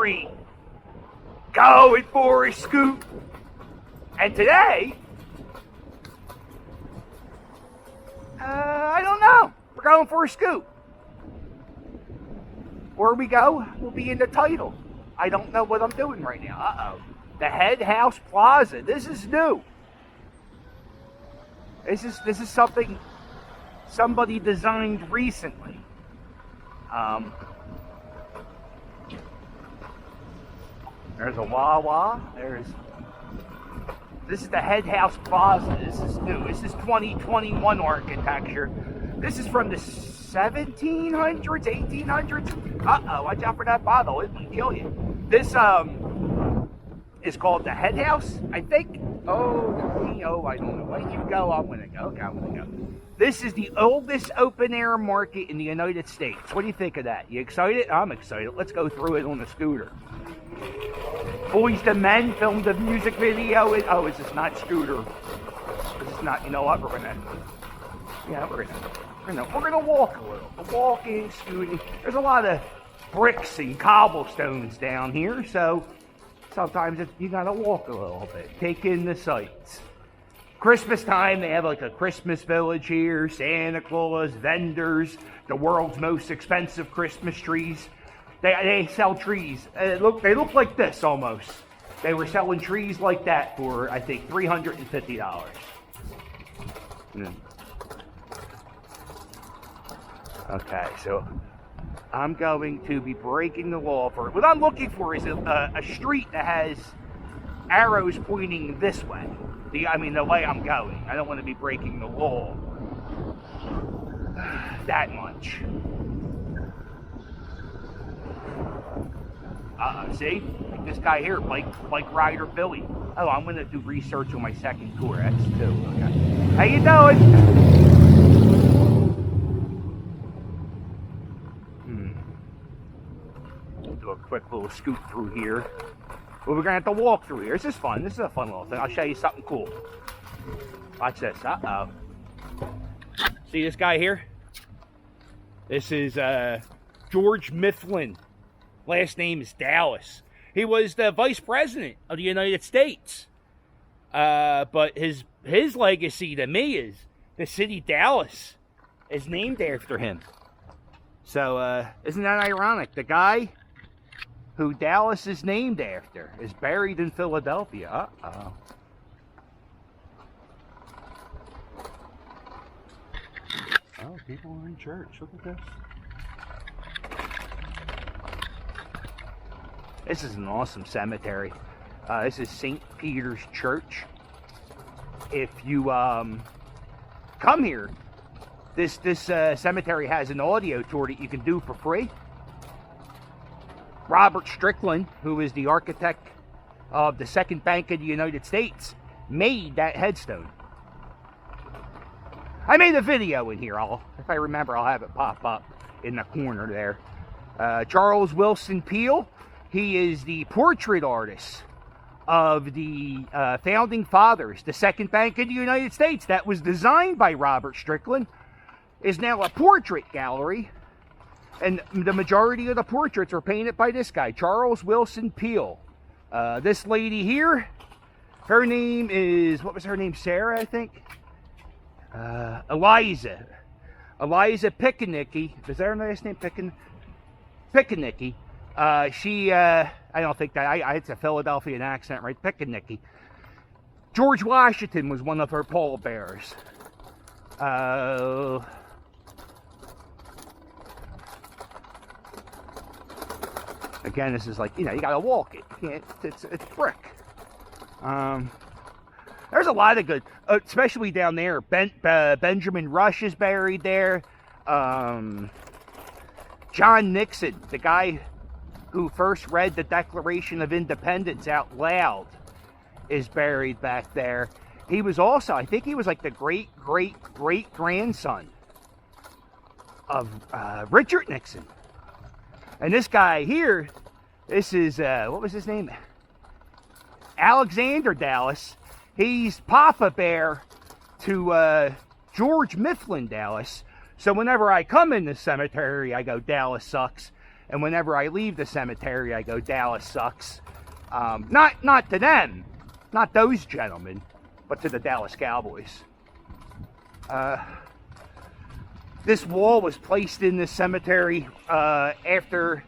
street, going for a scoop. And today, I don't know. We're going for a scoop. Where we go will be in the title. I don't know what I'm doing right now. Uh-oh. The Head House Plaza. This is new. This is something somebody designed recently. There's a Wawa. This is the Head House Plaza. This is new. This is 2021 architecture. This is from the 1700s, 1800s. Uh-oh, watch out for that bottle. It will kill you. This is called the Head House, I think. Oh, I don't know. Why you go? I'm going to go. Okay, I'm going to go. This is the oldest open-air market in the United States. What do you think of that? You excited? I'm excited. Let's go through it on the scooter. Boys to Men filmed a music video. Is this not Scooter? This is not, you know what? We're gonna walk a little. Walking, scooting. There's a lot of bricks and cobblestones down here, so sometimes you gotta walk a little bit. Take in the sights. Christmas time, they have like a Christmas village here. Santa Claus, vendors, the world's most expensive Christmas trees. They sell trees. They look like this almost. They were selling trees like that for, I think, $350. Okay, so I'm going to be breaking the law for it. What I'm looking for is a street that has arrows pointing this way. The way I'm going. I don't want to be breaking the law that much. See? Like this guy here, Bike Rider Billy. Oh, I'm going to do research on my second tour. That's two. Okay. How you doing? Do a quick little scoot through here. Well, we're going to have to walk through here. This is fun. This is a fun little thing. I'll show you something cool. Watch this. Uh-oh. See this guy here? This is George Mifflin. Last name is Dallas. He was the vice president of the United States. But his legacy to me is the city Dallas is named after him. So, isn't that ironic? The guy who Dallas is named after is buried in Philadelphia. Uh-oh. Oh, people are in church. Look at this. This is an awesome cemetery. This is St. Peter's Church. If you come here, this cemetery has an audio tour that you can do for free. Robert Strickland, who is the architect of the Second Bank of the United States, made that headstone. I made a video in here. If I remember, I'll have it pop up in the corner there. Charles Willson Peale. He is the portrait artist of the founding fathers. The Second Bank of the United States, that was designed by Robert Strickland, is now a portrait gallery. And the majority of the portraits are painted by this guy, Charles Willson Peale. This lady here, her name is, what was her name? Sarah, I think? Eliza Pickenicki. Is that her last name? Pickenicki. I don't think that, it's a Philadelphian accent, right? Pickenicki. George Washington was one of her pallbearers. Again, this is like, you gotta walk it. You can't, it's brick. There's a lot of good, especially down there. Benjamin Rush is buried there. John Nixon, the guy who first read the Declaration of Independence out loud, is buried back there. He was also, I think he was like the great-great-great-grandson of Richard Nixon. And this guy here, this is, what was his name? Alexander Dallas. He's Papa Bear to George Mifflin Dallas. So whenever I come in the cemetery, I go, Dallas sucks. And whenever I leave the cemetery, I go, Dallas sucks. Not to them, not those gentlemen, but to the Dallas Cowboys. This wall was placed in this cemetery after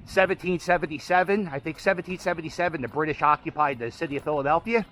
1777. I think 1777, the British occupied the city of Philadelphia.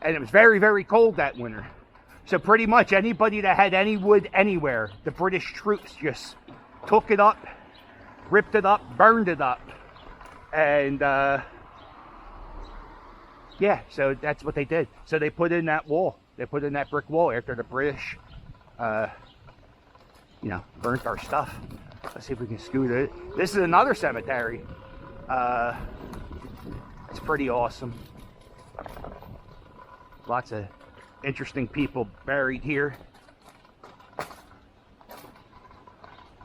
And it was very, very cold that winter. So pretty much anybody that had any wood anywhere, the British troops just took it up, ripped it up, burned it up. And yeah, so that's what they did. So they put in that wall. They put in that brick wall after the British, you know, burnt our stuff. Let's see if we can scoot it. This is another cemetery. It's pretty awesome. Lots of interesting people buried here.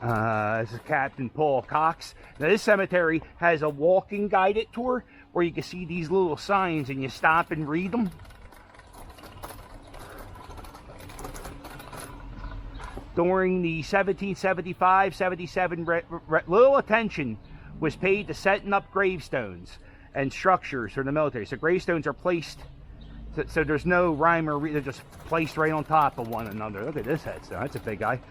This is Captain Paul Cox. Now this cemetery has a walking guided tour where you can see these little signs and you stop and read them. During the 1775-77, little attention was paid to setting up gravestones and structures for the military. So gravestones are placed, so there's no rhyme or reason, they're just placed right on top of one another. Look at this headstone, that's a big guy.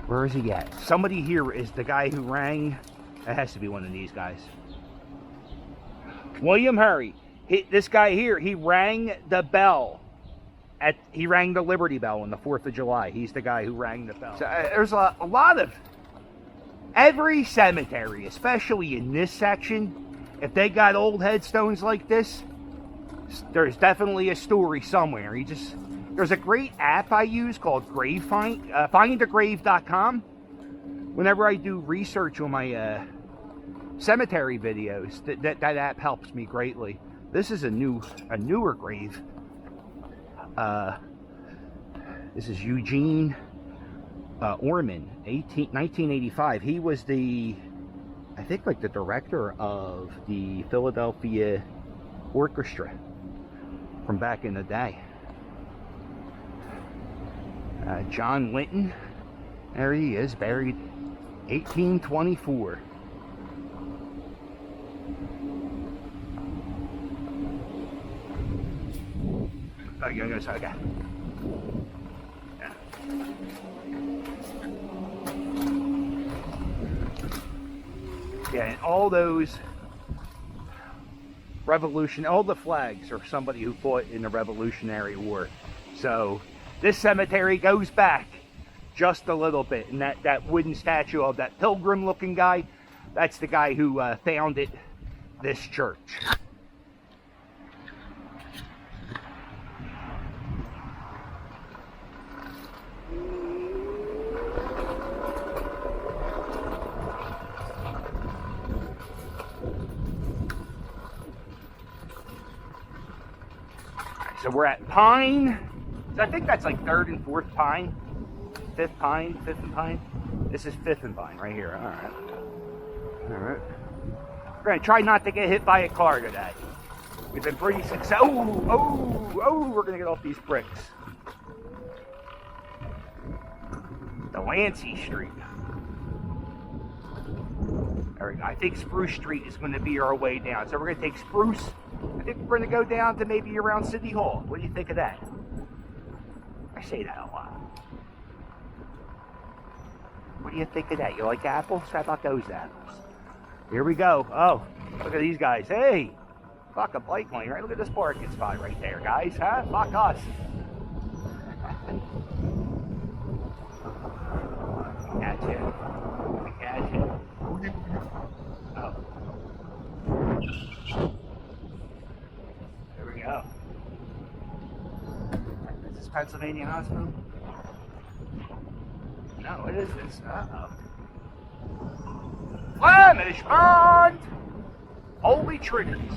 Where is he at? Somebody here is the guy who rang. It has to be one of these guys. William Hurry. This guy here, he rang the bell. He rang the Liberty Bell on the 4th of July. He's the guy who rang the bell. So, there's a lot of... Every cemetery, especially in this section, if they got old headstones like this, there's definitely a story somewhere. There's a great app I use called Grave Find, findagrave.com. Whenever I do research on my cemetery videos, that app helps me greatly. This is a newer grave. This is Eugene Orman, 1985. He was I think like the director of the Philadelphia Orchestra from back in the day. John Linton, there he is, buried 1824. Oh, you're gonna go, okay. Yeah, and all those all the flags are somebody who fought in the Revolutionary War. So this cemetery goes back just a little bit, and that wooden statue of that pilgrim looking guy, that's the guy who founded this church. So we're at Pine. So I think that's like 3rd and 4th Pine. 5th Pine, 5th and Pine. This is 5th and Pine right here. Alright. Alright. We're going to try not to get hit by a car today. We've been pretty successful. Oh, we're going to get off these bricks. Delancey Street. There we go. I think Spruce Street is going to be our way down. So we're going to take Spruce. I think we're going to go down to maybe around City Hall. What do you think of that? I say that a lot. What do you think of that? You like apples? How about those apples? Here we go. Oh, look at these guys. Hey, fuck a bike lane, right? Look at this parking spot right there, guys. Huh? Fuck us. Gotcha. Gotcha. Oh. There we go. Is this Pennsylvania Hospital? No, what is this? Uh-oh. Flemish Pond! Holy Trinity.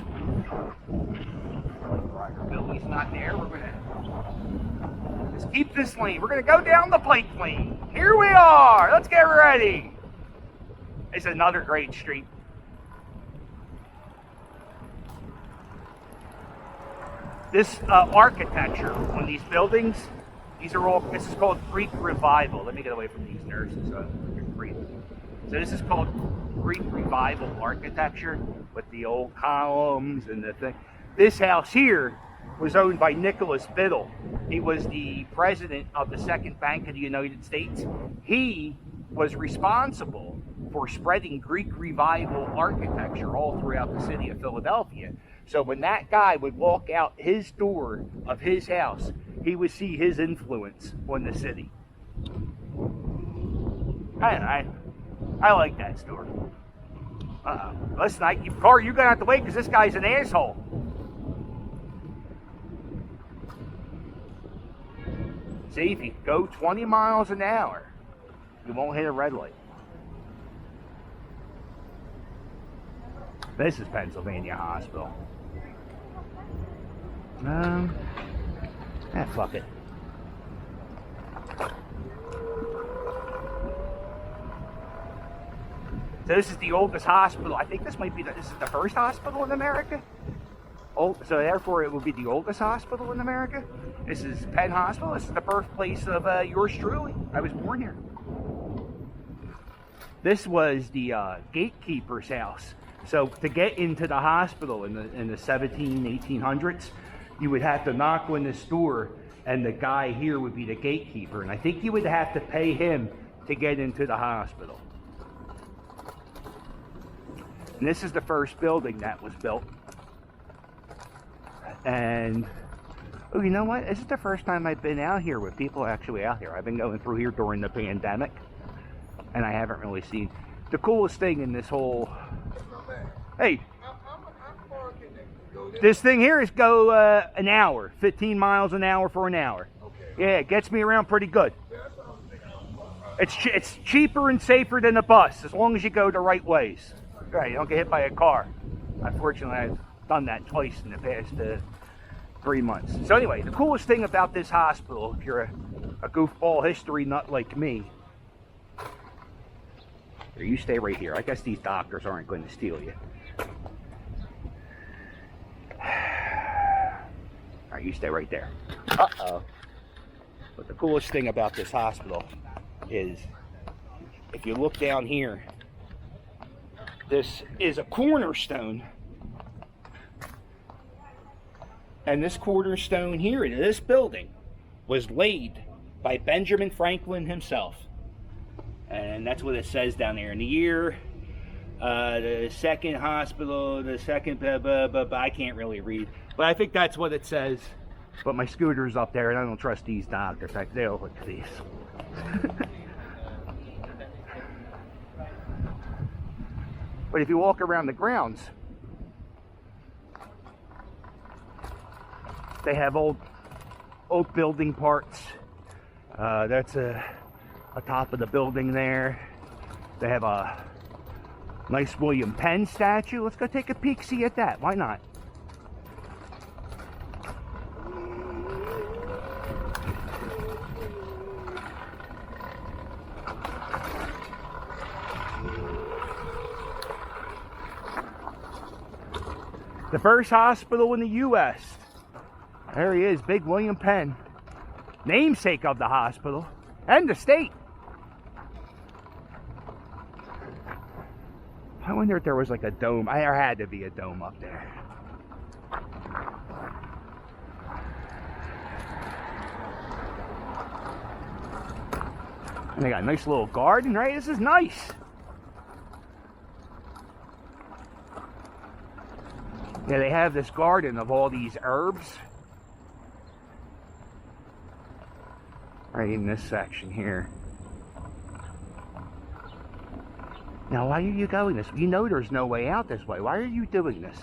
Billy's not there. We're gonna just keep this lane. We're gonna go down the bike lane. Here we are. Let's get ready. It's another great street. This architecture on these buildings These are all, this is called Greek Revival. Let me get away from these nurses. So this is called Greek Revival architecture with the old columns and the thing. This house here was owned by Nicholas Biddle. He was the president of the Second Bank of the United States. He was responsible for spreading Greek Revival architecture all throughout the city of Philadelphia. So when that guy would walk out his door of his house, he would see his influence on the city. I like that story. Listen, Carl, you're gonna have to wait because this guy's an asshole. See, if you go 20 miles an hour, you won't hit a red light. This is Pennsylvania Hospital. Fuck it. So this is the oldest hospital. I think this might be this is the first hospital in America. So therefore it will be the oldest hospital in America. This is Penn Hospital. This is the birthplace of yours truly. I was born here. This was the gatekeeper's house. So to get into the hospital in the 1800s, you would have to knock on this door, and the guy here would be the gatekeeper. And I think you would have to pay him to get into the hospital. And this is the first building that was built. And, oh, you know what? This is the first time I've been out here with people actually out here. I've been going through here during the pandemic, and I haven't really seen the coolest thing in this whole... Hey, this thing here is go an hour, 15 miles an hour for an hour. Yeah, it gets me around pretty good. It's cheaper and safer than a bus, as long as you go the right ways. Right, you don't get hit by a car. Unfortunately, I've done that twice in the past 3 months. So anyway, the coolest thing about this hospital, if you're a goofball history nut like me, here, you stay right here. I guess these doctors aren't going to steal you. All right, you stay right there. Uh-oh. But the coolest thing about this hospital is, if you look down here, this is a cornerstone. And this cornerstone here in this building was laid by Benjamin Franklin himself. And that's what it says down there. In the year, the second hospital, the second, I can't really read. But I think that's what it says. But my scooter's up there, and I don't trust these doctors. They'll look at these. But if you walk around the grounds, they have old building parts. That's a top of the building there. They have a nice William Penn statue. Let's go take a peek, see at that. Why not? The first hospital in the U.S. There he is, big William Penn. Namesake of the hospital and the state. I wonder if there was like a dome. There had to be a dome up there. And they got a nice little garden, right? This is nice. Yeah, they have this garden of all these herbs. Right in this section here. Now, why are you going this way? You know there's no way out this way. Why are you doing this?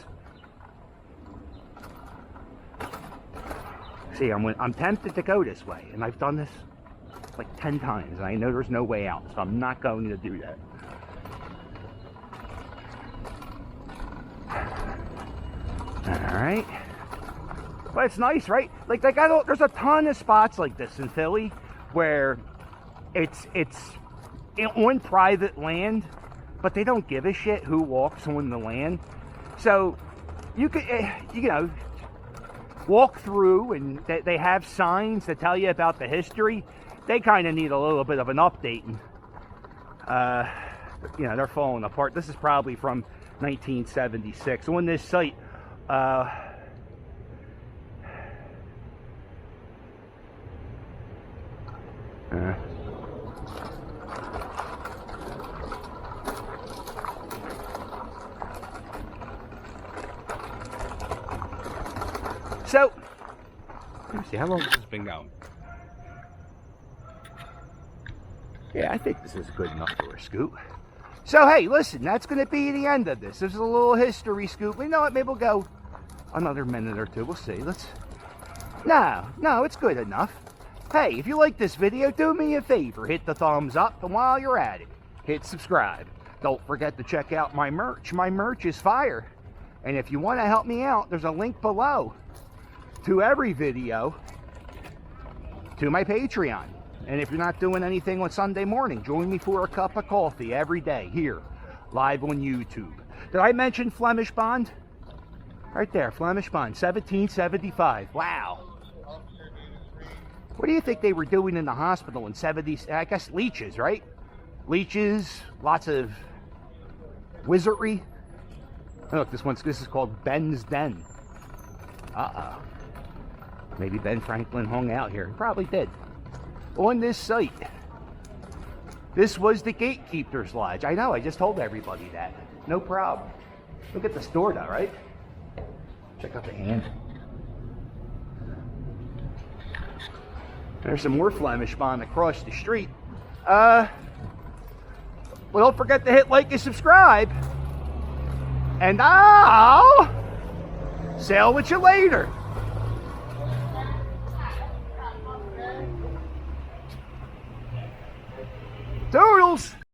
See, I'm tempted to go this way, and I've done this like 10 times, and I know there's no way out, so I'm not going to do that. Alright. But it's nice, right? Like, there's a ton of spots like this in Philly where it's on private land, but they don't give a shit who walks on the land. So you could, you know, walk through and they have signs that tell you about the history, they kind of need a little bit of an updating. You know, they're falling apart. This is probably from 1976. On this site, so, let me see, how long has this been going? Yeah, I think this is good enough for a scoop. So, hey, listen, that's going to be the end of this. This is a little history scoop. You know what, maybe we'll go another minute or two. We'll see. No, it's good enough. Hey, if you like this video, do me a favor. Hit the thumbs up, and while you're at it, hit subscribe. Don't forget to check out my merch. My merch is fire. And if you want to help me out, there's a link below to every video to my Patreon. And if you're not doing anything on Sunday morning, join me for a cup of coffee every day here, live on YouTube. Did I mention Flemish Bond? Right there, Flemish Bond, 1775. Wow. What do you think they were doing in the hospital in 70s? I guess leeches, right? Leeches, lots of wizardry. Oh, look, this is called Ben's Den. Uh-oh. Maybe Ben Franklin hung out here. He probably did. On this site, this was the gatekeeper's lodge. I know, I just told everybody that. No problem. Look at the store though, right? Check out the hand. There's some more Flemish Bond across the street. Well, don't forget to hit like and subscribe. And I'll sail with you later. Toodles!